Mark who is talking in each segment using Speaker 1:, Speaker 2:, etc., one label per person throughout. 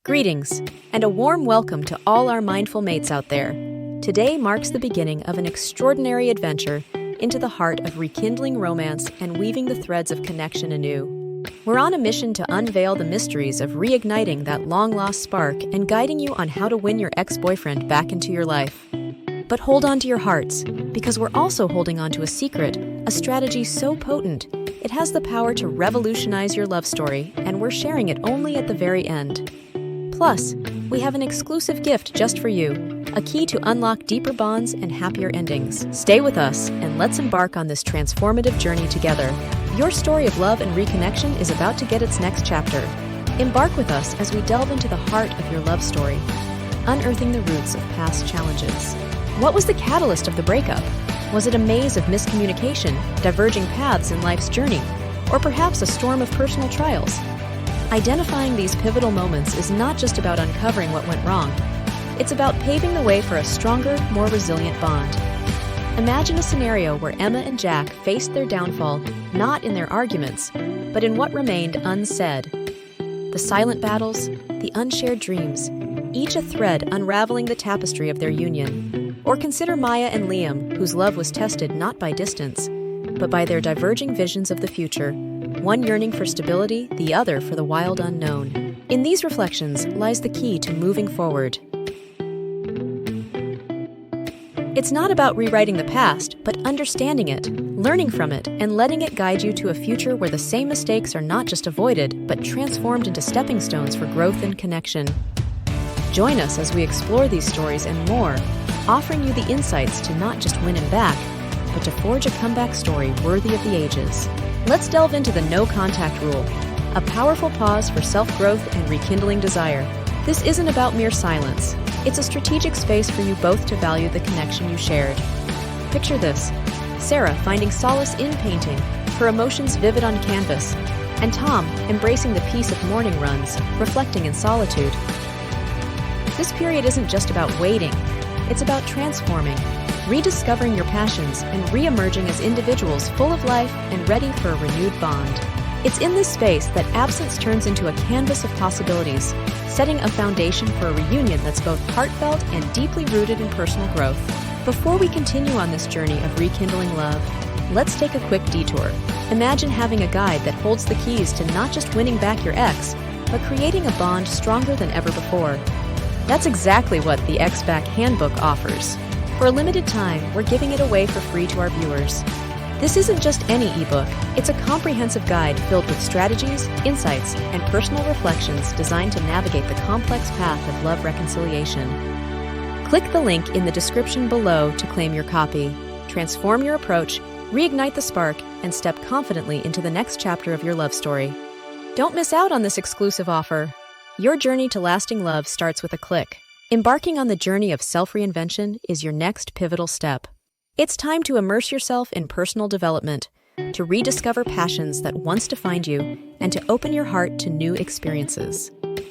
Speaker 1: Greetings, and a warm welcome to all our mindful mates out there. Today marks the beginning of an extraordinary adventure into the heart of rekindling romance and weaving the threads of connection anew. We're on a mission to unveil the mysteries of reigniting that long-lost spark and guiding you on how to win your ex-boyfriend back into your life. But hold on to your hearts, because we're also holding on to a secret, a strategy so potent, it has the power to revolutionize your love story, and we're sharing it only at the very end. Plus, we have an exclusive gift just for you, a key to unlock deeper bonds and happier endings. Stay with us, and let's embark on this transformative journey together. Your story of love and reconnection is about to get its next chapter. Embark with us as we delve into the heart of your love story, unearthing the roots of past challenges. What was the catalyst of the breakup? Was it a maze of miscommunication, diverging paths in life's journey, or perhaps a storm of personal trials? Identifying these pivotal moments is not just about uncovering what went wrong. It's about paving the way for a stronger, more resilient bond. Imagine a scenario where Emma and Jack faced their downfall not in their arguments, but in what remained unsaid. The silent battles, the unshared dreams, each a thread unraveling the tapestry of their union. Or consider Maya and Liam, whose love was tested not by distance, but by their diverging visions of the future, one yearning for stability, the other for the wild unknown. In these reflections lies the key to moving forward. It's not about rewriting the past, but understanding it, learning from it, and letting it guide you to a future where the same mistakes are not just avoided, but transformed into stepping stones for growth and connection. Join us as we explore these stories and more, offering you the insights to not just win him back, but to forge a comeback story worthy of the ages. Let's delve into the no-contact rule, a powerful pause for self-growth and rekindling desire. This isn't about mere silence. It's a strategic space for you both to value the connection you shared. Picture this: Sarah finding solace in painting, her emotions vivid on canvas, and Tom embracing the peace of morning runs, reflecting in solitude. This period isn't just about waiting, it's about transforming, rediscovering your passions, and re-emerging as individuals full of life and ready for a renewed bond. It's in this space that absence turns into a canvas of possibilities, setting a foundation for a reunion that's both heartfelt and deeply rooted in personal growth. Before we continue on this journey of rekindling love, let's take a quick detour. Imagine having a guide that holds the keys to not just winning back your ex, but creating a bond stronger than ever before. That's exactly what the Ex-Back Handbook offers. For a limited time, we're giving it away for free to our viewers. This isn't just any ebook, it's a comprehensive guide filled with strategies, insights, and personal reflections designed to navigate the complex path of love reconciliation. Click the link in the description below to claim your copy. Transform your approach, reignite the spark, and step confidently into the next chapter of your love story. Don't miss out on this exclusive offer. Your journey to lasting love starts with a click. Embarking on the journey of self-reinvention is your next pivotal step. It's time to immerse yourself in personal development, to rediscover passions that once defined you, and to open your heart to new experiences.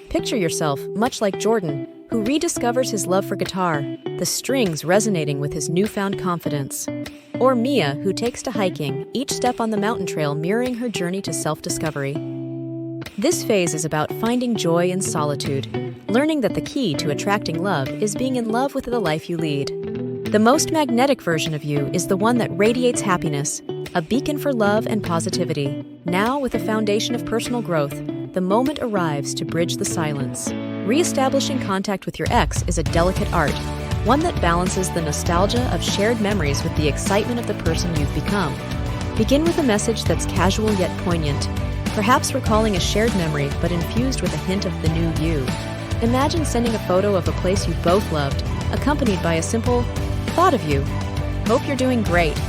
Speaker 1: Picture yourself much like Jordan, who rediscovers his love for guitar, the strings resonating with his newfound confidence. Or Mia, who takes to hiking, each step on the mountain trail mirroring her journey to self-discovery. This phase is about finding joy in solitude, learning that the key to attracting love is being in love with the life you lead. The most magnetic version of you is the one that radiates happiness, a beacon for love and positivity. Now, with a foundation of personal growth, the moment arrives to bridge the silence. Re-establishing contact with your ex is a delicate art, one that balances the nostalgia of shared memories with the excitement of the person you've become. Begin with a message that's casual yet poignant, perhaps recalling a shared memory but infused with a hint of the new you. Imagine sending a photo of a place you both loved, accompanied by a simple "thought of you. Hope you're doing great."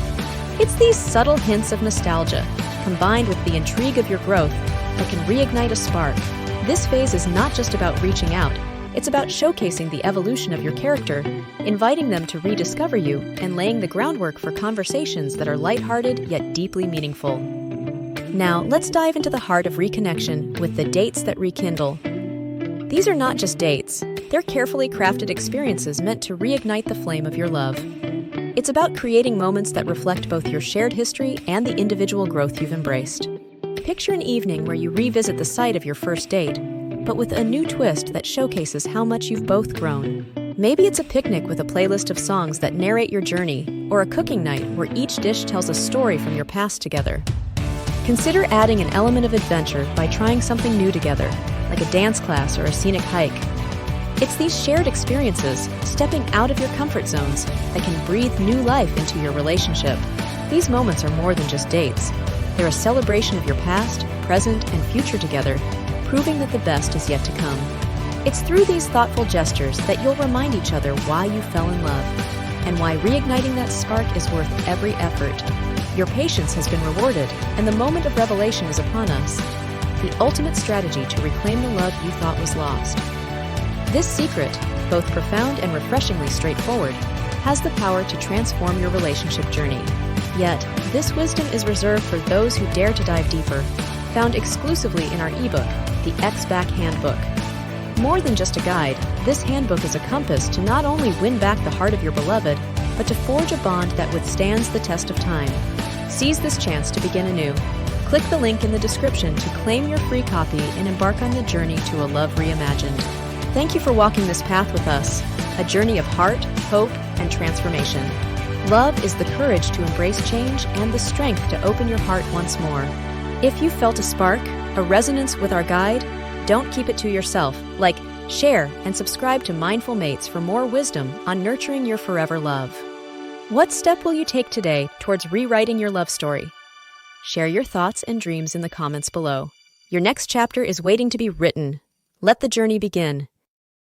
Speaker 1: It's these subtle hints of nostalgia, combined with the intrigue of your growth, that can reignite a spark. This phase is not just about reaching out, it's about showcasing the evolution of your character, inviting them to rediscover you, and laying the groundwork for conversations that are lighthearted yet deeply meaningful. Now, let's dive into the heart of reconnection with the dates that rekindle. These are not just dates. They're carefully crafted experiences meant to reignite the flame of your love. It's about creating moments that reflect both your shared history and the individual growth you've embraced. Picture an evening where you revisit the site of your first date, but with a new twist that showcases how much you've both grown. Maybe it's a picnic with a playlist of songs that narrate your journey, or a cooking night where each dish tells a story from your past together. Consider adding an element of adventure by trying something new together, like a dance class or a scenic hike. It's these shared experiences, stepping out of your comfort zones, that can breathe new life into your relationship. These moments are more than just dates. They're a celebration of your past, present, and future together, proving that the best is yet to come. It's through these thoughtful gestures that you'll remind each other why you fell in love, and why reigniting that spark is worth every effort. Your patience has been rewarded, and the moment of revelation is upon us. The ultimate strategy to reclaim the love you thought was lost. This secret, both profound and refreshingly straightforward, has the power to transform your relationship journey. Yet, this wisdom is reserved for those who dare to dive deeper, found exclusively in our ebook, The X-Back Handbook. More than just a guide, this handbook is a compass to not only win back the heart of your beloved, but to forge a bond that withstands the test of time. Seize this chance to begin anew. Click the link in the description to claim your free copy and embark on the journey to a love reimagined. Thank you for walking this path with us, a journey of heart, hope, and transformation. Love is the courage to embrace change and the strength to open your heart once more. If you felt a spark, a resonance with our guide, don't keep it to yourself. Share, and subscribe to Mindful Mates for more wisdom on nurturing your forever love. What step will you take today towards rewriting your love story? Share your thoughts and dreams in the comments below. Your next chapter is waiting to be written. Let the journey begin.